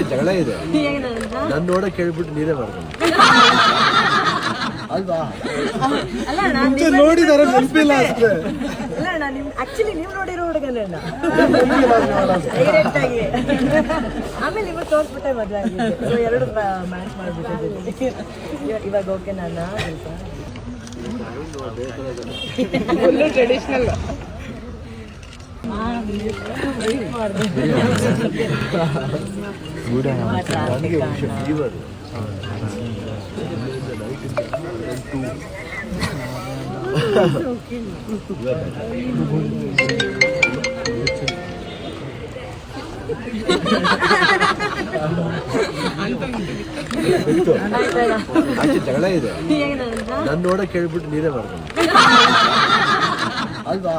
ಜಗಳ ಇದೆ ನನ್ನ ನೋಡಕ್ ಹೇಳ್ಬಿಟ್ಟು ನೀನೇ ಮಾಡ್ಕೊಂಡು ಅಲ್ವಾ ನೋಡಿದಾರೆ ನೆನಪಿಲ್ಲ ಅಷ್ಟೇ. ಇಲ್ಲ ಅಣ್ಣ, ನಿಮ್ ಆಕ್ಚುಲಿ ನೀವು ನೋಡಿರೋ ಹುಡುಗನೇ ಅಣ್ಣ. ಆಮೇಲೆ ನಿಮಗೆ ತೋರಿಸ್ಬಿಟ್ಟೆ ಮದುವೆ ಆಗಿದೆ. ಎರಡು ಮ್ಯಾಚ್ ಮಾಡ್ಬಿಟ್ಟಿದ್ದೀವಿ. ಇವಾಗ ಓಕೆ ನನ್ನ ಟ್ರೆಡಿಷನಲ್ ಜಗಳ ಇದೆ ನನ್ನ ನೋಡಕ್ ಹೇಳ್ಬಿಟ್ಟು ನೀನೇ ಮಾಡ್ಕೊಂಡು ಅಲ್ವಾ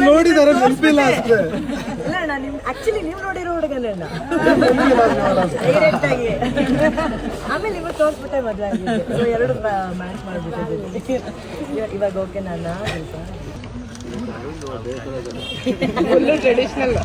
ನೋಡಿದಾರೆ ನೆನಪಿಲ್ಲ ಅಷ್ಟೇ. ಇಲ್ಲ ಅಣ್ಣ, ನಿಮ್ ಆಕ್ಚುಲಿ ನೀವು ನೋಡಿರೋ ಹುಡುಗನೇ ಅಣ್ಣ. ಆಮೇಲೆ ನಿಮಗೆ ತೋರಿಸ್ಬಿಟ್ಟೆ ಮದುವೆ ಆಗಿದೆ. ಎರಡು ಮ್ಯಾಚ್ ಮಾಡ್ಬಿಟ್ಟಿದ್ದೀವಿ. ಇವಾಗ ಓಕೆ ನನ್ನ ಟ್ರೆಡಿಷನಲ್